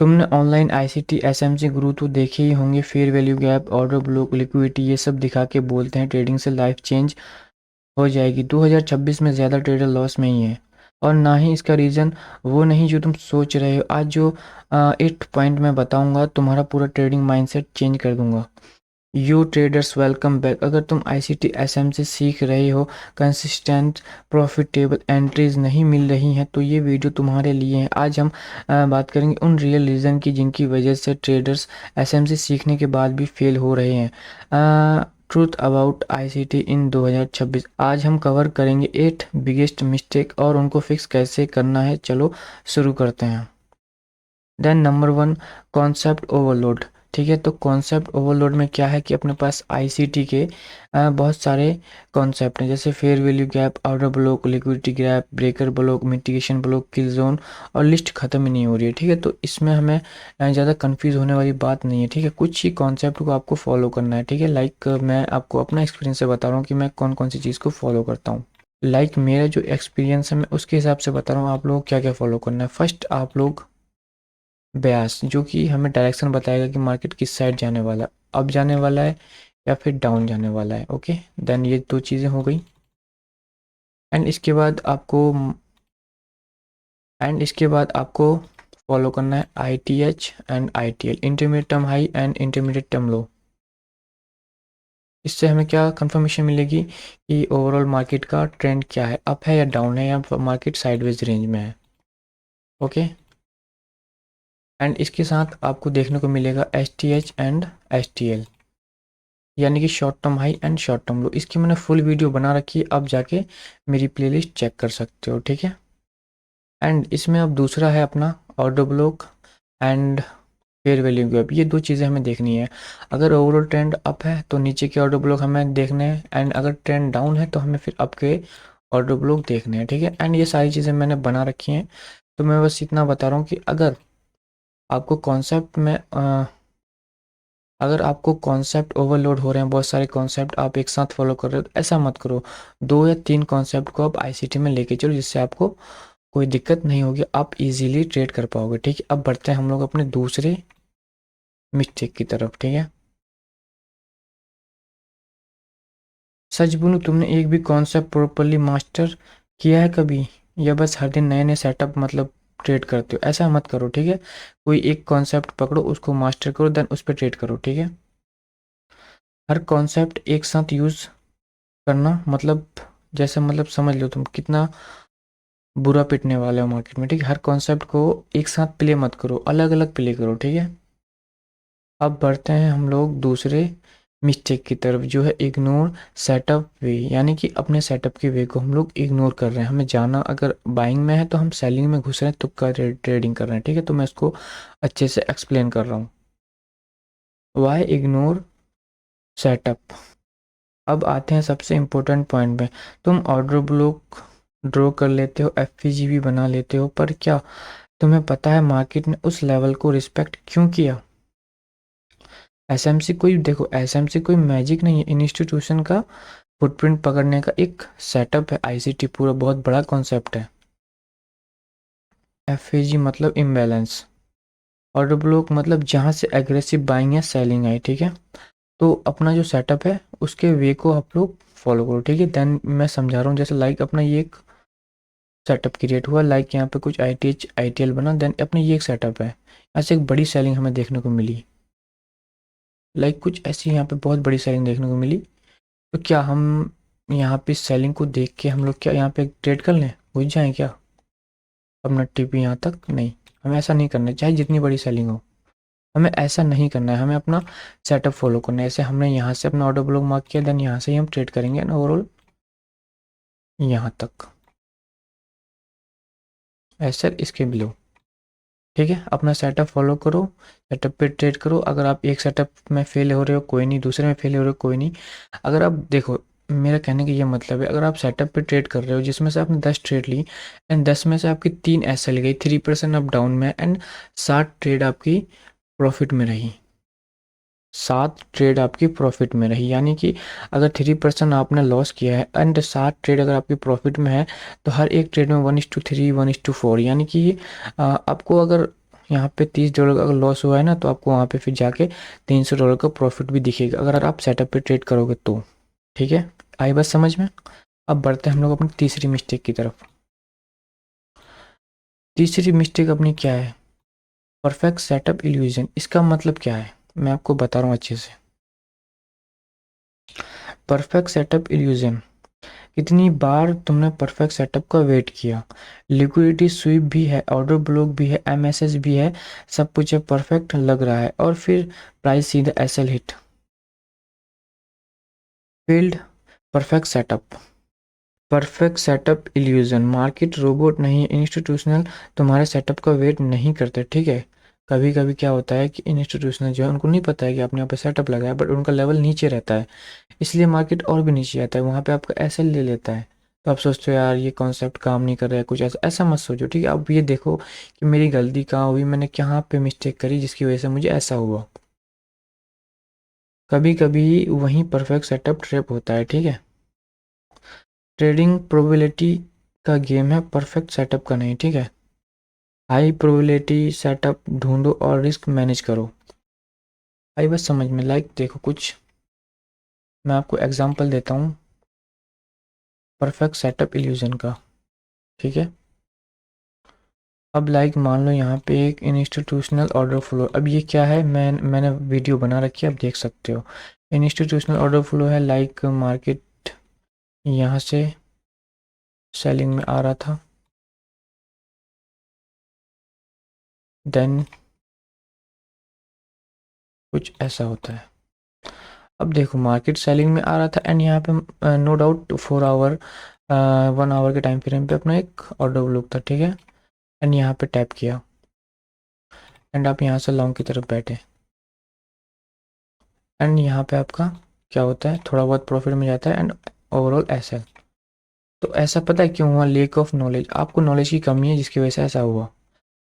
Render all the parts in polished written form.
तुमने online ICT SMC गुरु तो देखे ही होंगे। Fair value gap, order block, liquidity, ये सब दिखा के बोलते हैं ट्रेडिंग से लाइफ चेंज हो जाएगी। 2026 में ज़्यादा ट्रेडर लॉस में ही है, और ना ही इसका रीज़न वो नहीं जो तुम सोच रहे हो। आज जो 8 पॉइंट मैं बताऊंगा, तुम्हारा पूरा ट्रेडिंग माइंडसेट चेंज कर दूंगा। You traders welcome back. अगर तुम आईसीटी एसएम से सीख रहे हो, कंसिस्टेंट प्रॉफिटेबल एंट्रीज नहीं मिल रही हैं, तो ये वीडियो तुम्हारे लिए है। आज हम बात करेंगे उन रियल रीज़न की जिनकी वजह से ट्रेडर्स एसएम से सीखने के बाद भी फेल हो रहे हैं। ट्रूथ अबाउट आईसीटी इन 2026। आज हम कवर करेंगे 8 बिगेस्ट मिस्टेक और उनको फिक्स कैसे करना है। चलो शुरू करते हैं। Then number 1, concept overload. ठीक है, तो कॉन्सेप्ट ओवरलोड में क्या है कि अपने पास आईसीटी के बहुत सारे कॉन्सेप्ट हैं, जैसे fair value gap, order block, liquidity gap, breaker block, mitigation block, kill zone, और लिस्ट खत्म ही नहीं हो रही है। ठीक है, तो इसमें हमें ज़्यादा कंफ्यूज होने वाली बात नहीं है। ठीक है, कुछ ही कॉन्सेप्ट को आपको फॉलो करना है। ठीक है, लाइक मैं आपको अपना एक्सपीरियंस से बता रहा हूँ कि मैं कौन कौन सी चीज़ को फॉलो करता हूँ। लाइक मेरा जो एक्सपीरियंस है मैं उसके हिसाब से बता रहा हूँ आप लोगों को क्या क्या फॉलो करना है। फर्स्ट, आप लोग ब्यास, जो कि हमें डायरेक्शन बताएगा कि मार्केट किस साइड जाने वाला है, अप जाने वाला है या फिर डाउन जाने वाला है। ओके, देन ये दो चीज़ें हो गई। एंड इसके बाद आपको एंड इसके बाद आपको फॉलो करना है ITH and ITL, intermediate term high and intermediate term low. इससे हमें क्या कंफर्मेशन मिलेगी कि ओवरऑल मार्केट का ट्रेंड क्या है, अप है या डाउन है, या मार्केट साइडवेज रेंज में है। ओके, एंड इसके साथ आपको देखने को मिलेगा S T H and S T L, यानी कि short term high and short term लो। इसकी मैंने फुल वीडियो बना रखी है, आप जाके मेरी प्लेलिस्ट चेक कर सकते हो। ठीक है, एंड इसमें अब दूसरा है अपना order block and fair value gap. ये दो चीज़ें हमें देखनी है। अगर ओवरऑल ट्रेंड अप है तो नीचे के ऑर्डर ब्लॉक हमें देखने हैं, एंड अगर ट्रेंड डाउन है तो हमें फिर अप के ऑर्डर ब्लॉक देखने हैं। ठीक है, एंड ये सारी चीज़ें मैंने बना रखी हैं। तो मैं बस इतना बता रहा हूँ कि आपको कॉन्सेप्ट में अगर आपको कॉन्सेप्ट ओवरलोड हो रहे हैं, बहुत सारे कॉन्सेप्ट आप एक साथ फॉलो कर रहे हो, तो ऐसा मत करो। 2 या 3 कॉन्सेप्ट को आप आईसीटी में लेके चलो, जिससे आपको कोई दिक्कत नहीं होगी, आप इजीली ट्रेड कर पाओगे। ठीक है, अब बढ़ते हैं हम लोग अपने दूसरे मिस्टेक की तरफ। ठीक है, सच बोलूं, तुमने एक भी कॉन्सेप्ट प्रॉपरली मास्टर किया है कभी, या बस हर दिन नए नए सेटअप मतलब ट्रेड करते हो? ऐसा मत करो। ठीक है, कोई एक कॉन्सेप्ट पकड़ो, उसको मास्टर करो, देन उस पर ट्रेड करो। ठीक है, हर कॉन्सेप्ट एक साथ यूज़ करना मतलब, जैसे मतलब समझ लो तुम कितना बुरा पिटने वाले हो मार्केट में। ठीक है, हर कॉन्सेप्ट को एक साथ प्ले मत करो, अलग अलग प्ले करो। ठीक है, अब बढ़ते हैं हम लोग दूसरे मिस्टेक की तरफ, जो है इग्नोर सेटअप वे, यानी कि अपने सेटअप के वे को हम लोग इग्नोर कर रहे हैं। हमें जाना, अगर बाइंग में है तो हम सेलिंग में घुस रहे हैं, तुक्का ट्रेडिंग कर रहे हैं। ठीक है, तो मैं इसको अच्छे से एक्सप्लेन कर रहा हूँ। Why ignore setup. अब आते हैं सबसे इम्पोर्टेंट पॉइंट में। तुम ऑर्डर ब्लॉक ड्रॉ कर लेते हो, एफवीजी बना लेते हो, पर क्या तुम्हें पता है मार्केट ने उस लेवल को रिस्पेक्ट क्यों किया? एसएमसी कोई, देखो एसएमसी कोई मैजिक नहीं है, इंस्टीट्यूशन का फुटप्रिंट पकड़ने का एक सेटअप है। आईसीटी पूरा बहुत बड़ा कॉन्सेप्ट है। एफएजी मतलब इम्बैलेंस, ऑर्डर ब्लॉक मतलब जहाँ से एग्रेसिव बाइंग या सेलिंग आई। ठीक है, तो अपना जो सेटअप है उसके वे को आप लोग फॉलो करो। ठीक है, देन मैं समझा रहा हूँ, जैसे लाइक अपना ये एक सेटअप क्रिएट हुआ, लाइक यहाँ पे कुछ आईटीएच आईटीएल बना, देन अपना ये एक सेटअप है, ऐसे एक बड़ी सेलिंग हमें देखने को मिली, लाइक कुछ ऐसी यहाँ पे बहुत बड़ी सेलिंग देखने को मिली। तो क्या हम यहाँ पे सेलिंग को देख के हम लोग क्या यहाँ पे ट्रेड कर लें, घुस जाएं क्या अपना टीपी यहाँ तक? नहीं, हमें ऐसा नहीं करना है, चाहे जितनी बड़ी सेलिंग हो, हमें ऐसा नहीं करना है। हमें अपना सेटअप फॉलो करना है। ऐसे हमने यहाँ से अपना ऑर्डर ब्लॉक मार्क किया, देन यहाँ से ही हम ट्रेड करेंगे ना ओवरऑल यहाँ तक, ऐसे इसके बिलो। ठीक है, अपना सेटअप फॉलो करो, सेटअप पे ट्रेड करो। अगर आप एक सेटअप में फेल हो रहे हो कोई नहीं, दूसरे में फेल हो रहे हो कोई नहीं। अगर आप देखो, मेरा कहने का ये मतलब है, अगर आप सेटअप पे ट्रेड कर रहे हो जिसमें से आपने 10 ट्रेड ली, एंड 10 में से आपकी 3 ऐसे चली गई, 3% अप डाउन में, एंड 7 ट्रेड आपकी प्रॉफिट में रही, 7 ट्रेड आपकी प्रॉफिट में रही, यानी कि अगर 3% आपने लॉस किया है एंड 7 ट्रेड अगर आपकी प्रॉफिट में है, तो हर एक ट्रेड में 1:3 1:4, यानी कि आपको अगर यहाँ पे $30 का अगर लॉस हुआ है ना, तो आपको वहाँ पे फिर जाके $300 का प्रॉफिट भी दिखेगा अगर आप सेटअप पे ट्रेड करोगे तो। ठीक है, आई बात समझ में? अब बढ़ते हैं हम लोग अपनी तीसरी मिस्टेक की तरफ। तीसरी मिस्टेक अपनी क्या है? Perfect setup illusion. इसका मतलब क्या है, मैं आपको बता रहा हूँ अच्छे से। परफेक्ट सेटअप इल्यूजन, कितनी बार तुमने परफेक्ट सेटअप का वेट किया? लिक्विडिटी स्वीप भी है, ऑर्डर ब्लॉक भी है, एमएसएस भी है, सब कुछ है, परफेक्ट लग रहा है, और फिर प्राइस सीधा SL hit. Field perfect setup. Perfect setup illusion, market robot नहीं है, इंस्टीट्यूशनल तुम्हारे सेटअप का वेट नहीं करते। ठीक है, कभी कभी क्या होता है कि इंस्टीट्यूशनल जो है उनको नहीं पता है कि आपने यहाँ पे सेटअप लगाया, बट उनका लेवल नीचे रहता है, इसलिए मार्केट और भी नीचे आता है, वहाँ पे आपका एसएल ले लेता है। तो आप सोचते हो यार ये कॉन्सेप्ट काम नहीं कर रहा है, कुछ ऐसा ऐसा मत सोचो। ठीक है, अब ये देखो कि मेरी गलती कहाँ हुई, मैंने कहाँ पे मिस्टेक करी जिसकी वजह से मुझे ऐसा हुआ। कभी कभी वहीं परफेक्ट सेटअप ट्रैप होता है। ठीक है, ट्रेडिंग प्रोबेबिलिटी का गेम है, परफेक्ट सेटअप का नहीं। ठीक है, हाई प्रोबेबिलिटी सेटअप ढूंढो और रिस्क मैनेज करो। आई बस समझ में, लाइक देखो कुछ मैं आपको एग्जांपल देता हूँ परफेक्ट सेटअप इल्यूजन का। ठीक है, अब लाइक मान लो यहाँ पे एक इंस्टीट्यूशनल ऑर्डर फ्लो, अब ये क्या है, मैंने वीडियो बना रखी है, आप देख सकते हो। इंस्टीट्यूशनल ऑर्डर फ्लो है, लाइक मार्केट यहाँ से सेलिंग में आ रहा था, देन कुछ ऐसा होता है। अब देखो मार्केट सेलिंग में आ रहा था, एंड यहाँ पे नो डाउट 4 आवर 1 आवर के टाइम फ्रेम पे अपना एक ऑर्डर ब्लॉक था। ठीक है, एंड यहाँ पे टैप किया, एंड आप यहाँ से लॉन्ग की तरफ बैठे, एंड यहाँ पे आपका क्या होता है, थोड़ा बहुत प्रॉफिट में जाता है, एंड ओवरऑल ऐसा। तो ऐसा पता है क्यों हुआ? लेक ऑफ नॉलेज, आपको नॉलेज की कमी है जिसकी वजह से ऐसा हुआ।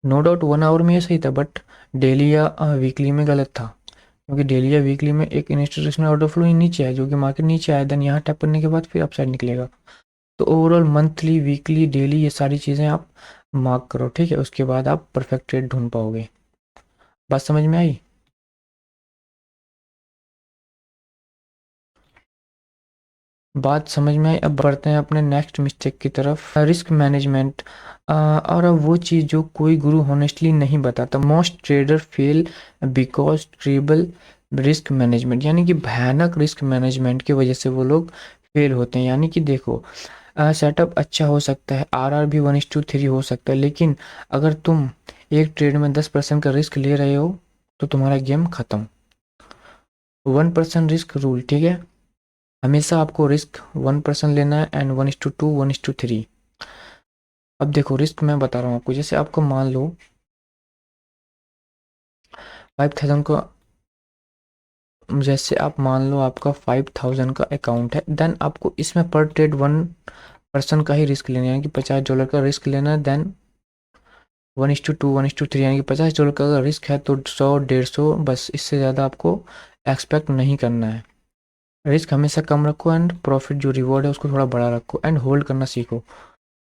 नो डाउट 1 आवर में ये सही था, बट डेली या वीकली में गलत था, क्योंकि डेली या वीकली में एक इंस्टीट्यूशनल ऑर्डर फ्लो ही नीचे है, जो कि मार्केट नीचे आया, देन यहाँ टैप करने के बाद फिर अपसाइड निकलेगा। तो ओवरऑल मंथली, वीकली, डेली ये सारी चीज़ें आप मार्क करो। ठीक है, उसके बाद आप परफेक्ट ट्रेड ढूंढ पाओगे। बात समझ में आई? बात समझ में आई। अब बढ़ते हैं अपने नेक्स्ट मिस्टेक की तरफ, रिस्क मैनेजमेंट। और अब वो चीज़ जो कोई गुरु हॉनेस्टली नहीं बताता। Most trader fail because terrible risk management, यानी कि भयानक रिस्क मैनेजमेंट की वजह से वो लोग फेल होते हैं। यानी कि देखो सेटअप अच्छा हो सकता है, आरआर भी 1:3 हो सकता है, लेकिन अगर तुम एक ट्रेड में 10% का रिस्क ले रहे हो तो तुम्हारा गेम खत्म। 1% रिस्क रूल। ठीक है, हमेशा आपको रिस्क 1% लेना है, एंड 1:2 1:3। अब देखो रिस्क मैं बता रहा हूँ आपको, जैसे आपको मान लो 5,000 का, जैसे आप मान लो आपका 5,000 का अकाउंट है, देन आपको इसमें पर ट्रेड 1% का ही रिस्क लेना है, यानी कि $50 का रिस्क लेना है, देन 1:2 1:3, यानी कि $50 का अगर रिस्क है तो 100 150, बस इससे ज़्यादा आपको एक्सपेक्ट नहीं करना है। रिस्क हमेशा कम रखो, एंड प्रॉफिट जो रिवॉर्ड है उसको थोड़ा बड़ा रखो, एंड होल्ड करना सीखो।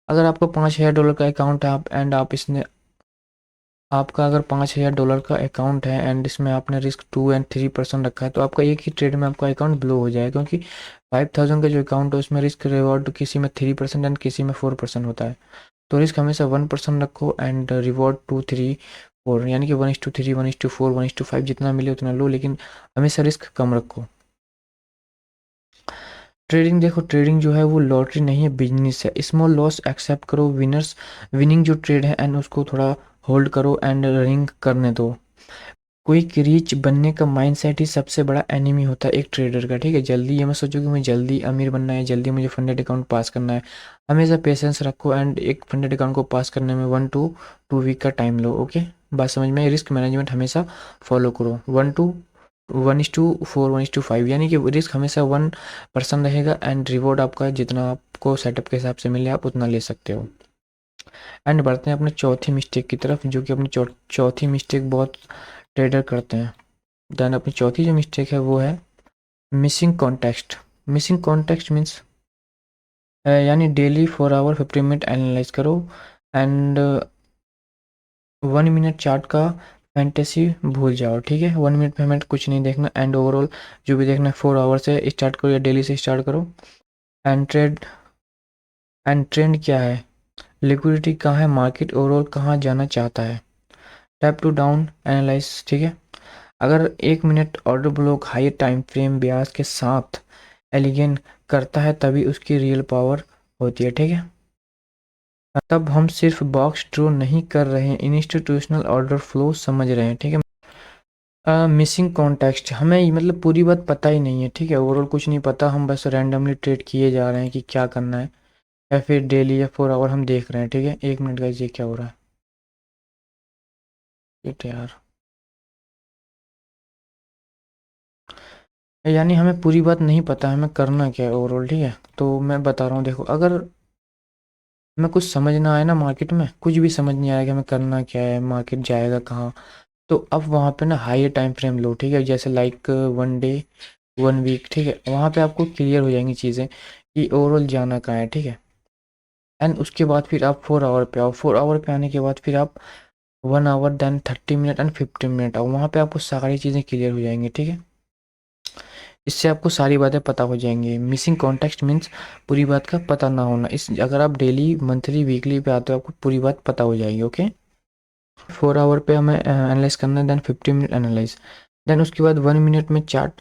अगर आपका $5,000 का अकाउंट है, आप एंड आप इसने आपका अगर $5,000 का अकाउंट है, एंड इसमें आपने रिस्क 2 और 3% रखा है, तो आपका एक ही ट्रेड में आपका अकाउंट ब्लो हो जाएगा, क्योंकि 5,000 का जो अकाउंट है उसमें रिस्क रिवॉर्ड किसी में 3% एंड किसी में 4% होता है। तो रिस्क हमेशा 1% रखो, एंड रिवॉर्ड 2 3 4, यानी कि 1:3 1:4 1:5 जितना मिले उतना लो, लेकिन हमेशा रिस्क कम रखो। ट्रेडिंग देखो, ट्रेडिंग जो है वो लॉटरी नहीं है, बिजनेस है। स्मॉल लॉस एक्सेप्ट करो, विनर्स विनिंग जो ट्रेड है एंड उसको थोड़ा होल्ड करो, एंड रनिंग करने दो। क्विक रीच बनने का माइंडसेट ही सबसे बड़ा एनिमी होता है एक ट्रेडर का। ठीक है, जल्दी ये मत सोचो कि मुझे जल्दी अमीर बनना है, जल्दी मुझे फंडेड अकाउंट पास करना है। हमेशा पेशेंस रखो, एंड एक फंडेड अकाउंट को पास करने में 1 to 2 वीक का टाइम लो। ओके, बात समझ में? रिस्क मैनेजमेंट हमेशा फॉलो करो, 1:4 1:5, यानी कि रिस्क हमेशा 1% रहेगा, एंड रिवॉर्ड आपका जितना आपको सेटअप के हिसाब से मिले आप उतना ले सकते हो। एंड बढ़ते हैं अपने चौथी मिस्टेक की तरफ, जो कि अपनी चौथी मिस्टेक बहुत ट्रेडर करते हैं। देन अपनी चौथी जो मिस्टेक है वो है missing context. Missing context means यानी डेली 4 आवर 15 मिनट एनालाइज करो, एंड 1 मिनट चार्ट का फैंटेसी भूल जाओ, ठीक है। 1 मिनट में हमें कुछ नहीं देखना, एंड ओवरऑल जो भी देखना है 4 आवर से स्टार्ट करो या डेली से स्टार्ट करो। एंड ट्रेंड क्या है, लिक्विडिटी कहाँ है, मार्केट ओवरऑल कहाँ जाना चाहता है। टैप टू डाउन एनालाइज, ठीक है। अगर 1 minute order block high time frame ब्याज के साथ एलिगेन करता है तभी उसकी रियल पावर होती है, ठीक है। तब हम सिर्फ बॉक्स ड्रॉ नहीं कर रहे हैं, इंस्टीट्यूशनल ऑर्डर फ्लो समझ रहे हैं, ठीक है। मिसिंग कॉन्टेक्स्ट, हमें मतलब पूरी बात पता ही नहीं है, ठीक है। ओवरऑल कुछ नहीं पता, हम बस रैंडमली ट्रेड किए जा रहे हैं कि क्या करना है, या फिर डेली या 4 आवर हम देख रहे हैं, ठीक है। 1 मिनट का ये क्या हो रहा है, यार। यानी हमें पूरी बात नहीं पता है हमें करना क्या है ओवरऑल, ठीक है। तो मैं बता रहा हूँ, देखो, अगर हमें कुछ समझ ना आए ना, मार्केट में कुछ भी समझ नहीं आया कि हमें करना क्या है, मार्केट जाएगा कहाँ, तो अब वहाँ पे ना हाई टाइम फ्रेम लो, ठीक है। जैसे लाइक 1 डे, 1 वीक, ठीक है। वहाँ पे आपको क्लियर हो जाएंगी चीज़ें कि ओवरऑल जाना कहाँ है, ठीक है। एंड उसके बाद फिर आप 4 आवर पे आओ, 4 आवर पे आने के बाद फिर आप 1 hour, then 30 minute and 15 minute आओ, वहाँ पे आपको सारी चीज़ें क्लियर हो जाएंगी, ठीक है। इससे आपको सारी बातें पता हो जाएंगी। मिसिंग कॉन्टेक्स्ट मीन्स पूरी बात का पता ना होना। इस अगर आप डेली, मंथली, वीकली पे आते हो आपको पूरी बात पता हो जाएगी, ओके। 4 आवर पे हमें एनालाइज करना है, देन 50 मिनट एनालाइज, देन उसके बाद 1 मिनट में चार्ट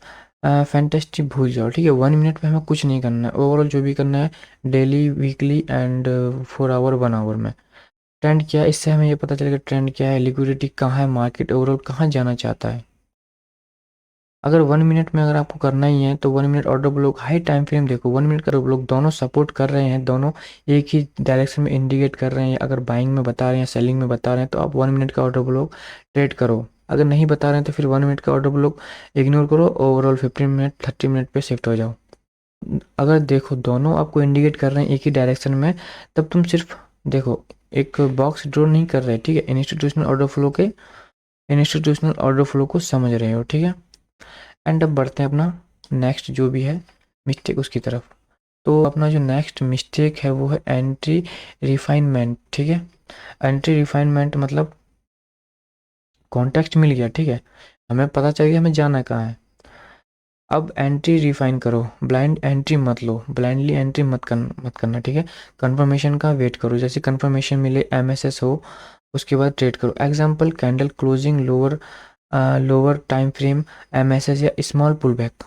फैंटेस्टिक भूल जाओ, ठीक है। 1 मिनट में हमें कुछ नहीं करना है, ओवरऑल जो भी करना है daily, weekly and 4 hour, 1 hour में। ट्रेंड क्या है, इससे हमें ये पता चलेगा ट्रेंड क्या है, लिक्विडिटी कहाँ है, मार्केट ओवरऑल कहाँ जाना चाहता है। अगर 1 मिनट में अगर आपको करना ही है तो 1 minute order block high time frame देखो, 1 मिनट का ऑर्डर ब्लॉक दोनों सपोर्ट कर रहे हैं, दोनों एक ही डायरेक्शन में इंडिकेट कर रहे हैं। अगर बाइंग में बता रहे हैं, सेलिंग में बता रहे हैं, तो आप 1 मिनट का ऑर्डर ब्लॉक ट्रेड करो। अगर नहीं बता रहे हैं तो फिर 1 मिनट का ऑर्डर ब्लॉक इग्नोर करो, ओवरऑल 15 मिनट, 30 मिनट पे शिफ्ट हो जाओ। अगर देखो दोनों आपको इंडिकेट कर रहे हैं एक ही डायरेक्शन में, तब तुम सिर्फ देखो, एक बॉक्स ड्रॉ नहीं कर रहे, ठीक है। इंस्टीट्यूशनल ऑर्डर फ्लो को समझ रहे हो, ठीक है। एंड अब बढ़ते हैं अपना नेक्स्ट जो भी है मिस्टेक उसकी तरफ। तो अपना जो नेक्स्ट मिस्टेक है वो है एंट्री रिफाइनमेंट, ठीक है। एंट्री रिफाइनमेंट मतलब कॉन्टेक्स्ट मिल गया, ठीक है, हमें पता चल गया हमें जाना कहाँ है। अब एंट्री रिफाइन करो, ब्लाइंड एंट्री मत लो, ब्लाइंडली एंट्री मत करना, ठीक है। कंफर्मेशन का वेट करो, जैसे कंफर्मेशन मिले, एमएसएस हो, उसके बाद ट्रेड करो। Example candle closing lower time frame, MSS या स्मॉल पुल बैक।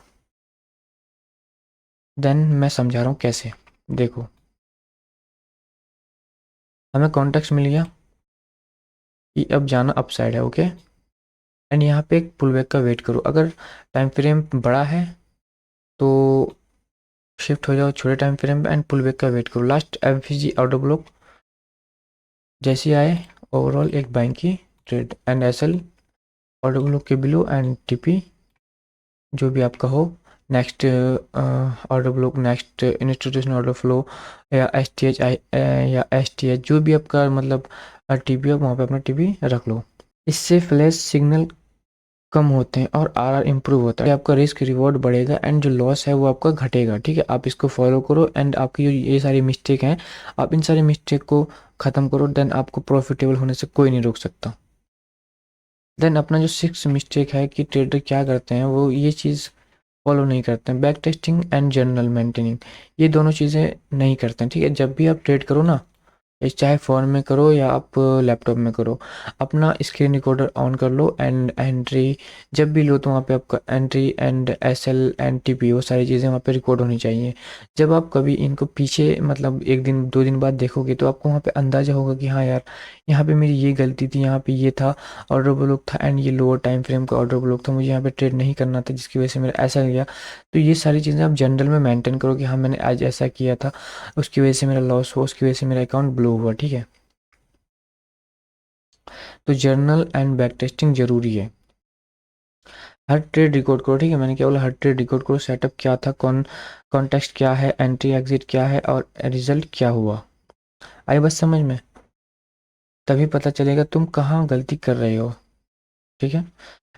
देन मैं समझा रहा हूँ कैसे। देखो, हमें कॉन्टेक्स्ट मिल गया कि अब जाना अप साइड है, ओके। एंड यहाँ पे एक पुल बैक का वेट करो। अगर टाइम फ्रेम बड़ा है तो शिफ्ट हो जाओ छोटे टाइम फ्रेम पे एंड पुल बैक का वेट करो। Last FVG out of block जैसे आए, ओवरऑल एक बैंक की trade, and SL out of block के बिलो, एंड टीपी जो भी आपका हो। Next order block, next institutional order flow, या एस टी एच आई या एस टी एच, जो भी आपका मतलब टीपी हो वहाँ पे अपना टीपी रख लो। इससे फ्लैश सिग्नल कम होते हैं और आरआर इम्प्रूव होता है, आपका रिस्क रिवॉर्ड बढ़ेगा एंड जो लॉस है वो आपका घटेगा, ठीक है। आप इसको फॉलो करो एंड आपकी जो ये सारी मिस्टेक हैं, आप इन सारी मिस्टेक को ख़त्म करो, देन आपको प्रॉफिटेबल होने से कोई नहीं रोक सकता। देन अपना जो सिक्स मिस्टेक है कि ट्रेडर क्या करते हैं, वो ये चीज़ फॉलो नहीं करते हैं, back testing and journal maintaining, ये दोनों चीज़ें नहीं करते हैं, ठीक है। जब भी आप ट्रेड करो ना, ये चाहे फ़ोन में करो या आप लैपटॉप में करो, अपना स्क्रीन रिकॉर्डर ऑन कर लो एंड एंट्री जब भी लो तो वहाँ पे आपका entry and SL and TP वो सारी चीज़ें वहाँ पे रिकॉर्ड होनी चाहिए। जब आप कभी इनको पीछे मतलब 1 दिन 2 दिन बाद देखोगे तो आपको वहाँ पे अंदाज़ा होगा कि हाँ यार, यहाँ पे मेरी ये गलती थी, यहाँ पे ये था, ऑर्डर ब्लॉक था एंड ये लोअर टाइम फ्रेम का ऑर्डर ब्लॉक था, मुझे यहाँ पे ट्रेड नहीं करना था जिसकी वजह से मेरा ऐसा गया। तो ये सारी चीज़ें आप जनरल में मेंटेन करो कि हाँ मैंने आज ऐसा किया था, उसकी वजह से मेरा लॉस हो, उसकी वजह से मेरा अकाउंट ब्लो हुआ, ठीक है। तो जर्नल एंड बैक टेस्टिंग जरूरी है। हर ट्रेड रिकॉर्ड करो, ठीक है। मैंने क्या बोला, हर ट्रेड रिकॉर्ड करो, सेटअप क्या था, कॉन्टेक्स्ट क्या है, एंट्री एग्जिट क्या है और रिजल्ट क्या हुआ। आई बस समझ में, तभी पता चलेगा तुम कहाँ गलती कर रहे हो, ठीक है।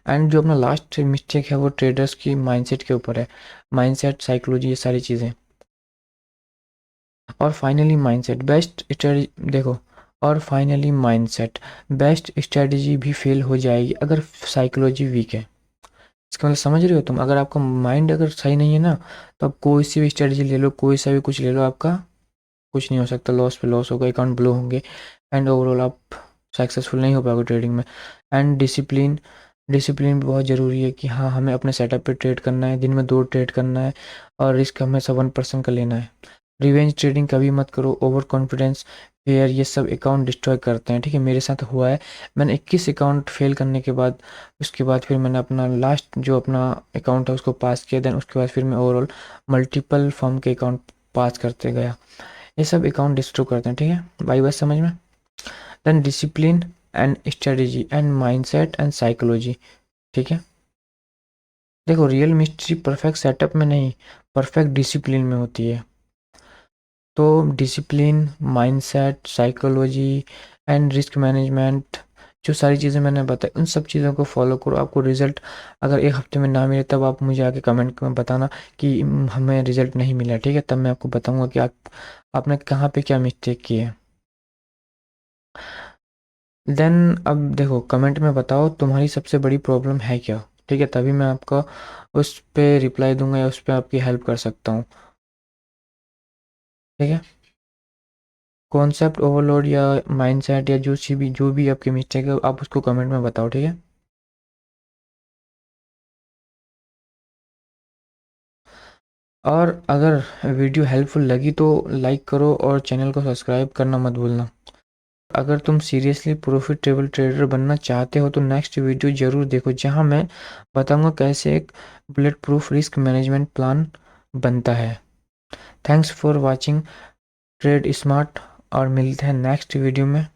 एंड जो अपना लास्ट मिस्टेक है वो ट्रेडर्स की माइंडसेट के ऊपर है, माइंडसेट, साइकोलॉजी, ये सारी चीज़ें। और फाइनली माइंडसेट बेस्ट स्ट्रेटजी देखो, और फाइनली माइंडसेट, बेस्ट स्ट्रेटजी भी फेल हो जाएगी अगर साइकोलॉजी वीक है। इसका मतलब समझ रहे हो तुम, अगर आपका माइंड अगर सही नहीं है ना, तो आप कोई सी भी स्ट्रेटजी ले लो, कोई सा भी कुछ ले लो, आपका कुछ नहीं हो सकता, लॉस पे लॉस होगा, अकाउंट ब्लो होंगे, एंड ओवरऑल आप सक्सेसफुल नहीं हो पाओगे ट्रेडिंग में। एंड डिसिप्लिन, डिसिप्लिन भी बहुत ज़रूरी है कि हाँ, हमें अपने सेटअप पे ट्रेड करना है, दिन में 2 ट्रेड करना है, और रिस्क हमेशा 1% का लेना है। रिवेंज ट्रेडिंग कभी मत करो, ओवर कॉन्फिडेंस, फेयर, ये सब अकाउंट डिस्ट्रॉय करते हैं, ठीक है। मेरे साथ हुआ है, मैंने 21 अकाउंट फेल करने के बाद, उसके बाद फिर मैंने अपना लास्ट जो अपना अकाउंट है उसको पास किया, देन उसके बाद फिर मैं ओवरऑल मल्टीपल फर्म के अकाउंट पास करते गया। ये सब अकाउंट डिस्ट्रॉय करते हैं, ठीक है भाई, बस समझ में। Then discipline and strategy and mindset and psychology, ठीक है। देखो, रियल मिस्ट्री परफेक्ट सेटअप में नहीं, परफेक्ट डिसिप्लिन में होती है। तो discipline, mindset, psychology and risk management, जो सारी चीज़ें मैंने बताई, उन सब चीज़ों को फॉलो करो। आपको रिजल्ट अगर 1 हफ्ते में ना मिले, तब आप मुझे आके कमेंट में बताना कि हमें रिजल्ट नहीं मिला, ठीक है। तब मैं आपको बताऊंगा कि आपने कहाँ पे क्या मिस्टेक की है। देन अब देखो, कमेंट में बताओ तुम्हारी सबसे बड़ी प्रॉब्लम है क्या, ठीक है, तभी मैं आपका उस पे रिप्लाई दूंगा या उस पे आपकी हेल्प कर सकता हूँ, ठीक है। कॉन्सेप्ट ओवरलोड या माइंडसेट या जो भी आपकी मिस्टेक है, आप उसको कमेंट में बताओ, ठीक है। और अगर वीडियो हेल्पफुल लगी तो लाइक करो और चैनल को सब्सक्राइब करना मत भूलना। अगर तुम सीरियसली प्रॉफिटेबल ट्रेडर बनना चाहते हो तो नेक्स्ट वीडियो ज़रूर देखो, जहां मैं बताऊंगा कैसे एक bullet proof risk management plan बनता है। Thanks for watching trade smart, और मिलते हैं नेक्स्ट वीडियो में।